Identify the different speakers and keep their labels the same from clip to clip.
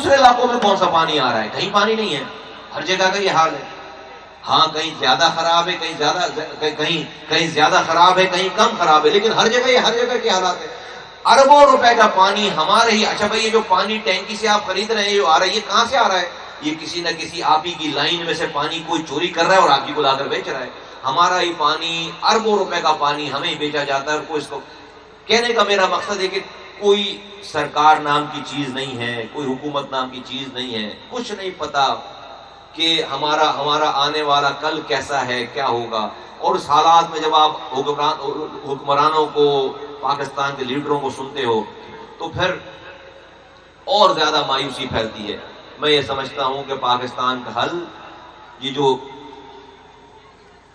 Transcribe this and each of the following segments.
Speaker 1: دوسرے علاقوں میں کون سا پانی آ رہا ہے؟ کہیں پانی نہیں ہے، ہر جگہ کا یہ حال ہے. ہاں کہیں زیادہ خراب ہے، کہیں زیادہ خراب ہے، کہیں کم خراب ہے، لیکن ہر جگہ کے حالات ہیں. اربوں روپے کا پانی ہمارے ہی. اچھا بھائی یہ جو پانی ٹینکی سے آپ خرید رہے ہیں جو آ رہا ہے، یہ کہاں سے آ رہا ہے؟ یہ کسی نہ کسی آپ ہی کی لائن میں سے پانی کوئی چوری کر رہا ہے اور آپ ہی کو لا کر بیچ رہا ہے. ہمارا ہی پانی، اربوں روپے کا پانی ہمیں ہی بیچا جاتا ہے. اور کوئی اس کو کہنے کا میرا مقصد ہے کہ کوئی سرکار نام کی چیز نہیں ہے، کوئی حکومت نام کی چیز نہیں ہے، کچھ نہیں پتا کہ ہمارا آنے والا کل کیسا ہے، کیا ہوگا. اور اس حالات میں جب آپ حکمرانوں کو، پاکستان کے لیڈروں کو سنتے ہو تو پھر اور زیادہ مایوسی پھیلتی ہے. میں یہ سمجھتا ہوں کہ پاکستان کا حل، یہ جو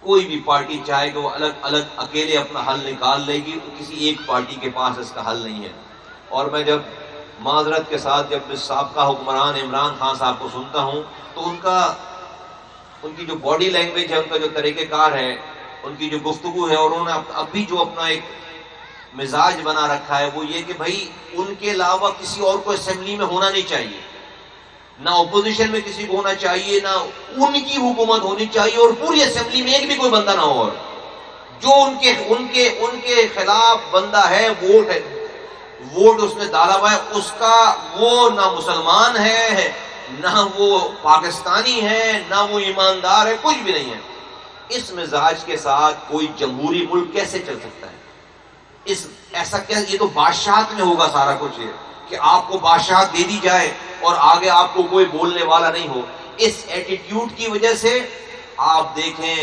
Speaker 1: کوئی بھی پارٹی چاہے کہ وہ الگ الگ اکیلے اپنا حل نکال لے گی، تو کسی ایک پارٹی کے پاس اس کا حل نہیں ہے. اور میں جب معذرت کے ساتھ جب سابقہ حکمران عمران خان صاحب کو سنتا ہوں تو ان کی جو باڈی لینگویج ہے، ان کا جو طریقہ کار ہے، ان کی جو گفتگو ہے، اور انہوں نے اب بھی جو اپنا ایک مزاج بنا رکھا ہے وہ یہ کہ بھائی ان کے علاوہ کسی اور کو اسمبلی میں ہونا نہیں چاہیے، نہ اپوزیشن میں کسی کو ہونا چاہیے، نہ ان کی حکومت ہونی چاہیے، اور پوری اسمبلی میں ایک بھی کوئی بندہ نہ ہو. اور جو ان کے خلاف بندہ ہے، ووٹ اس نے ڈالا ہوا ہے، اس کا وہ نہ مسلمان ہے، نہ وہ پاکستانی ہے، نہ وہ ایماندار ہے، کچھ بھی نہیں ہے. اس مزاج کے ساتھ کوئی جمہوری ملک کیسے چل سکتا ہے؟ ایسا کیا؟ یہ تو بادشاہت میں ہوگا سارا کچھ، یہ کہ آپ کو بادشاہت دے دی جائے اور آگے آپ کو کوئی بولنے والا نہیں ہو. اس ایٹیٹیوڈ کی وجہ سے آپ دیکھیں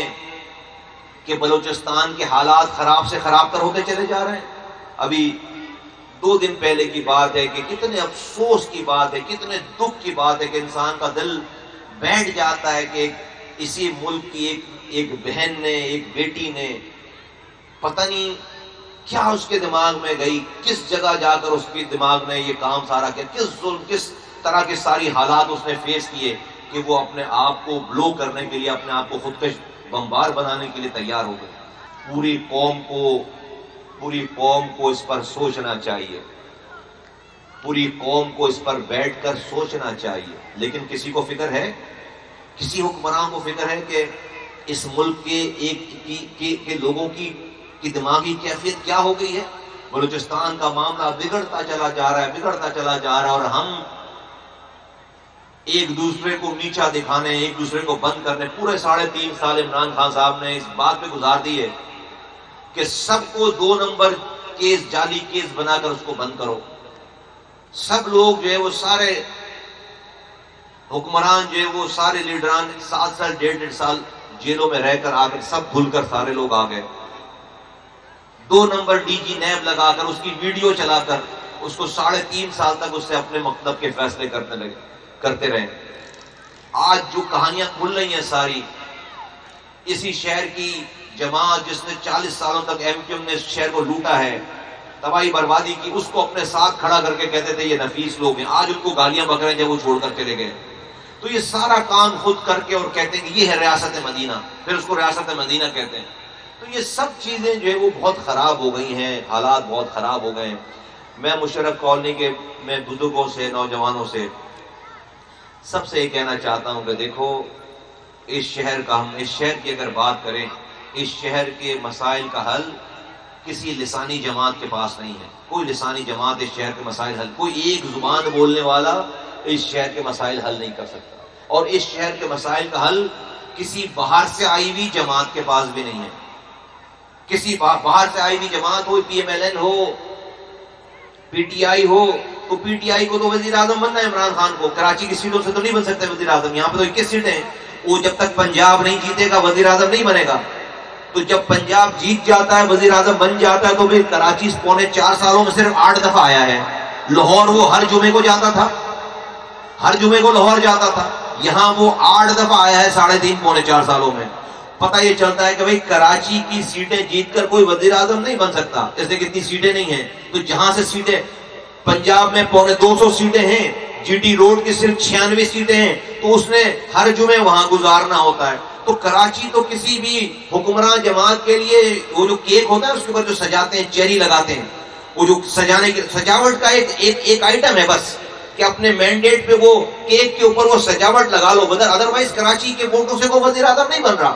Speaker 1: کہ بلوچستان کے حالات خراب سے خراب تر ہوتے چلے جا رہے ہیں. ابھی 2 دن پہلے کی بات ہے کہ کتنے افسوس کی بات ہے، کتنے دکھ کی بات ہے کہ انسان کا دل بیٹھ جاتا ہے کہ اسی ملک کی ایک بہن نے، ایک بیٹی نے، پتہ نہیں کیا اس کے دماغ میں گئی، کس جگہ جا کر اس کے دماغ نے یہ کام سارا کیا، کس ظلم، کس طرح کے ساری حالات اس نے فیس کیے کہ وہ اپنے آپ کو بلو کرنے کے لیے، اپنے آپ کو خودکش بمبار بنانے کے لیے تیار ہو گئے. پوری قوم کو اس پر سوچنا چاہیے، پوری قوم کو اس پر بیٹھ کر سوچنا چاہیے. لیکن کسی کو فکر ہے، کسی حکمران کو فکر ہے کہ اس ملک کے لوگوں کی دماغی کیفیت کیا ہو گئی ہے؟ بلوچستان کا معاملہ بگڑتا چلا جا رہا ہے، اور ہم ایک دوسرے کو نیچا دکھانے، ایک دوسرے کو بند کرنے. پورے 3.5 سال عمران خان صاحب نے اس بات پہ گزار دی ہے کہ سب کو 2 نمبر کیس، جعلی کیس بنا کر اس کو بند کرو. سب لوگ جو ہے وہ سارے حکمران جو ہے وہ سارے لیڈران 7 سال 1.5 سال جیلوں میں رہ کر آ کر سب بھول کر سارے لوگ آ گئے. 2 نمبر ڈی جی نیب لگا کر اس کی ویڈیو چلا کر اس کو 3.5 سال تک اس سے اپنے مطلب کے فیصلے کرتے رہے. آج جو کہانیاں کھل رہی ہیں ساری، اسی شہر کی جماعت جس نے 40 سالوں تک ایم کیو ایم نے اس شہر کو لوٹا ہے، تباہی بربادی کی، اس کو اپنے ساتھ کھڑا کر کے کہتے تھے یہ نفیس لوگ ہیں. آج ان کو گالیاں بک رہے ہیں جب وہ چھوڑ کر چلے گئے. تو یہ سارا کام خود کر کے اور کہتے ہیں کہ یہ ہے ریاست مدینہ، پھر اس کو ریاست مدینہ کہتے ہیں. تو یہ سب چیزیں جو ہے وہ بہت خراب ہو گئی ہیں، حالات بہت خراب ہو گئے ہیں. میں مشرف کالونی کے میں بزرگوں سے، نوجوانوں سے سب سے یہ کہنا چاہتا ہوں کہ دیکھو اس شہر کی اگر بات کریں، اس شہر کے مسائل کا حل کسی لسانی جماعت کے پاس نہیں ہے. کوئی لسانی جماعت اس شہر کے مسائل حل، کوئی ایک زبان بولنے والا اس شہر کے مسائل حل نہیں کر سکتا. اور اس شہر کے مسائل کا حل کسی باہر سے آئی ہوئی جماعت کے پاس بھی نہیں ہے. کسی باہر سے آئی ہوئی جماعت ہو، پی ایم ایل این ہو، پی ٹی آئی ہو، تو پی ٹی آئی کو تو وزیر اعظم بننا ہے عمران خان کو. کراچی کی سیٹوں سے تو نہیں بن سکتے وزیر اعظم. یہاں پہ تو 21 سیٹیں ہیں. وہ جب تک پنجاب نہیں جیتے گا وزیر اعظم نہیں بنے گا. تو جب پنجاب جیت جاتا ہے، وزیر اعظم بن جاتا ہے، تو پھر کراچی 4.5 سالوں میں صرف 8 دفعہ آیا ہے. لاہور وہ ہر جمعے کو جاتا تھا، ہر جمعے کو لاہور جاتا تھا. یہاں وہ 8 دفعہ آیا ہے 3.5 پونے 4 سالوں میں. پتہ یہ چلتا ہے کہ بھئی کراچی کی سیٹیں جیت کر کوئی وزیر اعظم نہیں بن سکتا، اس لیے کتنی سیٹیں نہیں ہیں. تو جہاں سے سیٹیں، پنجاب میں 250 سیٹیں ہیں، جی ٹی روڈ کی صرف 96 سیٹیں ہیں، تو اس نے ہر جمعے وہاں گزارنا ہوتا ہے. تو کراچی تو کسی بھی حکمران جماعت کے لیے وہ جو کیک ہوتا ہے اس کے اوپر جو سجاتے ہیں، چیری لگاتے ہیں، وہ جو سجانے کی سجاوٹ کا ایک آئٹم ہے بس، کہ اپنے مینڈیٹ پہ وہ کیک کے اوپر وہ سجاوٹ لگا لو، ادروائز کراچی کے ووٹوں سے کوئی وزیر اعظم نہیں بن رہا.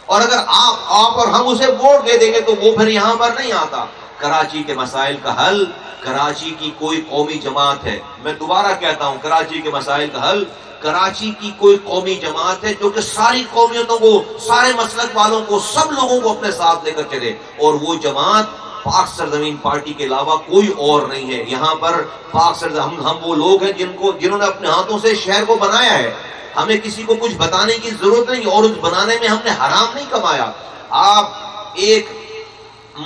Speaker 1: اور اگر آپ اور ہم اسے ووٹ دے دیں گے تو وہ پھر یہاں پر نہیں آتا. کراچی کے مسائل کا حل کراچی کی کوئی قومی جماعت ہے. میں دوبارہ کہتا ہوں، کراچی کے مسائل کا حل کراچی کی کوئی قومی جماعت ہے جو کہ ساری قومیتوں کو، سارے مسلک والوں کو، سب لوگوں کو اپنے ساتھ لے کر چلے. اور وہ جماعت پاک سرزمین پارٹی کے علاوہ کوئی اور نہیں ہے. یہاں پر پاک سرزمین ہم وہ لوگ ہیں جنہوں نے اپنے ہاتھوں سے شہر کو بنایا ہے. ہمیں کسی کو کچھ بتانے کی ضرورت نہیں، اور اس بنانے میں ہم نے حرام نہیں کمایا. آپ ایک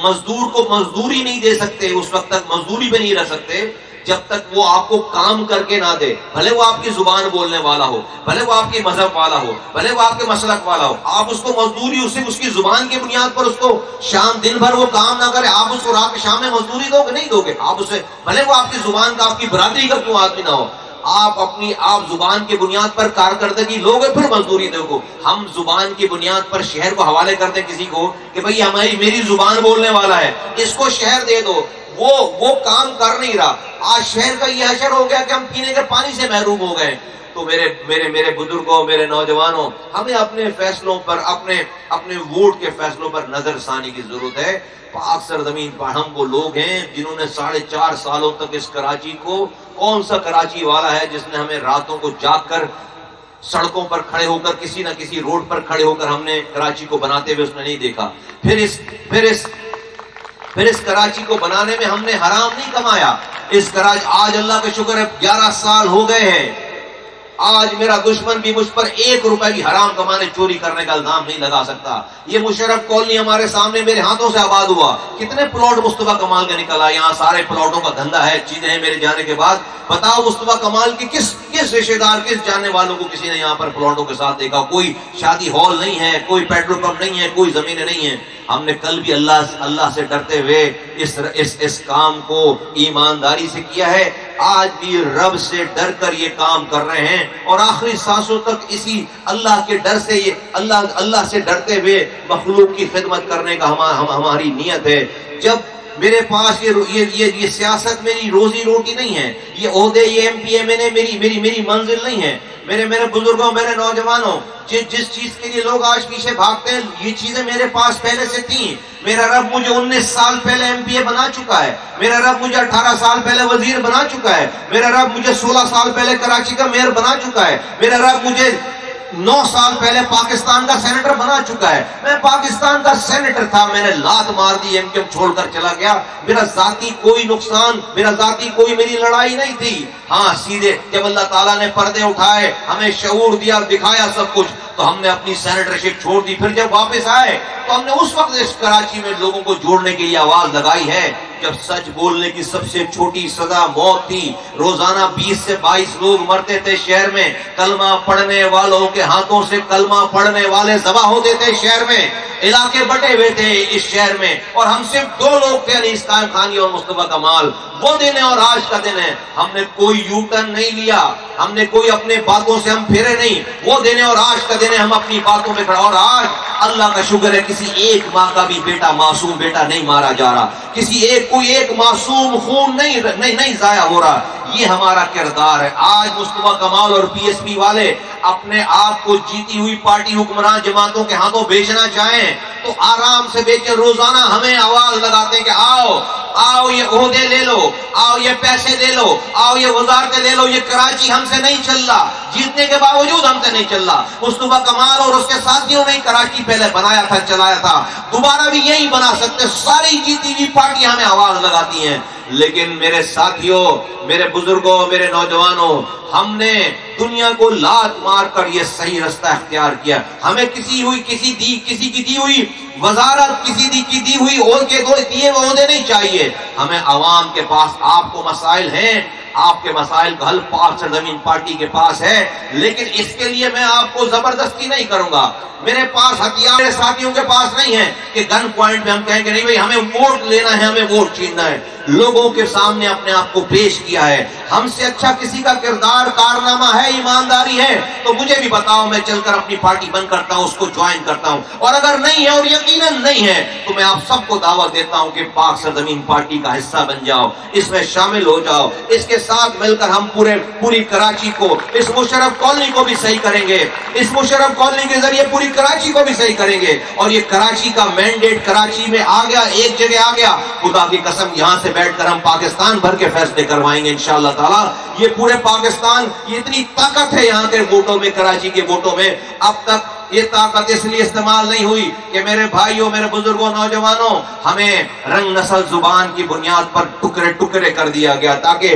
Speaker 1: مزدور کو مزدوری نہیں دے سکتے، اس وقت تک مزدوری پہ نہیں رہ سکتے جب تک وہ آپ کو کام کر کے نہ دے. بھلے وہ آپ کی زبان بولنے والا ہو، بھلے وہ آپ کے مذہب والا ہو، بھلے وہ آپ کے مسلک والا ہو. آپ اس کو مزدوری اس کی زبان کی بنیاد پر اس کو شام دن بھر وہ کام نہ کرے، آپ اس کو رات شام میں مزدوری دو گے؟ نہیں دو گے. آپ اسے بھلے وہ آپ کی زبان کا، آپ کی برادری کا کیوں آدمی نہ ہو، آپ زبان کی بنیاد پر کارکردگی لوگ پھر مزدوری دو گے. ہم زبان کی بنیاد پر شہر کو حوالے کر دیں کسی کو کہ بھئی میری زبان بولنے والا ہے، اس کو شہر دے دو، وہ کام کر نہیں رہا. آج شہر کا یہ حشر ہو گیا کہ ہم پینے کے پانی سے محروم ہو گئے. تو میرے بزرگوں، میرے نوجوانوں، ہمیں اپنے فیصلوں پر، اپنے ووٹ کے فیصلوں پر نظر ثانی کی ضرورت ہے. پاک سرزمین پر ہم وہ لوگ ہیں جنہوں نے 4.5 سالوں تک اس کراچی کو، کون سا کراچی والا ہے جس نے ہمیں راتوں کو جاگ کر سڑکوں پر کھڑے ہو کر، کسی نہ کسی روڈ پر کھڑے ہو کر ہم نے کراچی کو بناتے ہوئے اس نے نہیں دیکھا. پھر اس کراچی کو بنانے میں ہم نے حرام نہیں کمایا. آج اللہ کا شکر ہے 11 سال ہو گئے ہیں. آج میرا دشمن بھی مجھ پر 1 روپے بھی حرام کمانے، چوری کرنے کا الزام نہیں لگا سکتا. یہ مشرف کالونی ہمارے سامنے میرے ہاتھوں سے آباد ہوا. کتنے پلاٹ مصطفیٰ کمال کے نکل آئے. یہاں سارے پلاٹوں کا دھندا ہے، چیزیں ہیں. میرے جانے کے بعد بتاؤ مصطفیٰ کمال کی کس رشتہ دار، کس جاننے والوں کو کسی نے یہاں پر پلاٹوں کے ساتھ دیکھا؟ کوئی شادی ہال نہیں ہے، کوئی پیٹرول پمپ نہیں ہے، کوئی زمینیں نہیں ہیں. ہم نے کل بھی اللہ سے ڈرتے ہوئے اس کام کو ایمانداری سے کیا ہے. آج بھی رب سے ڈر کر یہ کام کر رہے ہیں، اور آخری سانسوں تک اسی اللہ کے ڈر سے، اللہ سے ڈرتے ہوئے مخلوق کی خدمت کرنے کا ہماری نیت ہے. جب میرے پاس یہ سیاست میری روزی روٹی نہیں ہے، یہ عہدے، یہ ایم پی ایم این اے میری منزل نہیں ہے. میرے بزرگوں، میرے نوجوانوں، جس چیز کے لیے لوگ آج پیچھے بھاگتے ہیں، یہ چیزیں میرے پاس پہلے سے تھیں. میرا رب مجھے 19 سال پہلے ایم پی اے بنا چکا ہے. میرا رب مجھے 18 سال پہلے وزیر بنا چکا ہے. میرا رب مجھے 16 سال پہلے کراچی کا میئر بنا چکا ہے. میرا رب مجھے 9 سال پہلے پاکستان کا سینیٹر بنا چکا ہے. میں پاکستان کا سینیٹر تھا، میں نے لات مار دی، ایم کیو چھوڑ کر چلا گیا. میرا ذاتی کوئی نقصان، کوئی میری لڑائی نہیں تھی. ہاں، سیدھے جب اللہ تعالیٰ نے پردے اٹھائے، ہمیں شعور دیا، دکھایا سب کچھ، تو ہم نے اپنی سینیٹرشپ چھوڑ دی. پھر جب واپس آئے تو ہم نے اس وقت اس کراچی میں لوگوں کو جوڑنے کے لیے آواز لگائی ہے جب سچ بولنے کی سب سے چھوٹی سزا موت تھی. روزانہ 20 سے 22 لوگ مرتے تھے شہر میں. کلمہ پڑھنے والوں کے ہاتھوں سے کلمہ پڑھنے والے ذبح ہوتے تھے شہر میں. علاقے بٹے ہوئے تھے اس شہر میں، اور ہم صرف 2 لوگ تھے، انیس قائم خانی اور مصطفیٰ کمال. وہ دن ہے اور آج کا دن ہے. ہم نے کوئی یو ٹرن نہیں لیا، ہم نے کوئی اپنے باتوں سے ہم پھرے نہیں. وہ دن ہے اور آج کا دن ہے، ہم اپنی باتوں میں کھڑا. اور آج اللہ کا شکر ہے کسی ایک ماں کا بھی بیٹا، معصوم بیٹا نہیں مارا جا رہا. کوئی ایک معصوم خون نہیں ضائع ہو رہا. یہ ہمارا کردار ہے. آج مصطفیٰ کمال اور پی ایس پی والے اپنے آپ کو جیتی ہوئی پارٹی حکمران جماعتوں کے ہاتھوں بیچنا چاہیں تو آرام سے بیچیں. روزانہ ہمیں آواز لگاتے ہیں کہ آؤ یہ عہدے لے لو، آؤ یہ پیسے لے لو، آؤ یہ وزارتیں لے لو. یہ کراچی ہم سے نہیں چل رہا، جیتنے کے باوجود ہم سے نہیں چل رہا. مصطفیٰ کمال اور اس کے ساتھیوں نے کراچی پہلے بنایا تھا، چلایا تھا، دوبارہ بھی یہی بنا سکتے. ساری جیتی ہوئی پارٹیاں ہمیں آواز لگاتی ہیں. لیکن میرے ساتھیوں، میرے بزرگوں، میرے نوجوانوں، ہم نے دنیا کو لات مار کر یہ صحیح رستہ اختیار کیا. ہمیں کسی کی دی ہوئی وزارت، کسی کی دی ہوئی دیے عہدے نہیں چاہیے. ہمیں عوام کے پاس آپ کو مسائل ہیں، آپ کے مسائل کا حل پاک سرزمین پارٹی کے پاس ہے. لیکن اس کے لیے میں آپ کو زبردستی نہیں کروں گا. میرے پاس ہتھیار میرے ساتھیوں کے پاس نہیں ہے کہ گن پوائنٹ میں ہم کہیں کہ نہیں بھائی ہمیں ووٹ لینا ہے، ہمیں ووٹ چھیننا ہے. لوگوں کے سامنے اپنے آپ کو پیش کیا ہے. ہم سے اچھا کسی کا کردار کارنامہ ہے, ایمانداری ہے, تو مجھے بھی بتاؤ, میں چل کر اپنی پارٹی بند کرتا ہوں, اس کو جوائن کرتا ہوں. اور اگر نہیں ہے, اور یقیناً نہیں ہے, تو میں آپ سب کو دعوت دیتا ہوں کہ پاک سرزمین پارٹی کا حصہ بن جاؤ, اس میں شامل ہو جاؤ. اس کے ساتھ مل کر ہم پوری کراچی کو, اس مشرف کالونی کو بھی صحیح کریں گے, اس مشرف کالونی کے ذریعے پوری کراچی کو بھی صحیح کریں گے. اور یہ کراچی کا مینڈیٹ کراچی میں آ گیا, ایک جگہ آ گیا, خدا کی قسم یہاں سے بیٹھ کر ہم پاکستان بھر کے فیصلے کروائیں گے انشاءاللہ تعالی. یہ پورے پاکستان, یہ اتنی طاقت ہے یہاں کے ووٹوں میں, کراچی کے ووٹوں میں. اب تک یہ طاقت اس لیے استعمال نہیں ہوئی کہ میرے بھائیوں, میرے بزرگوں, نوجوانوں, ہمیں رنگ, نسل, زبان کی بنیاد پر ٹکڑے ٹکڑے کر دیا گیا تاکہ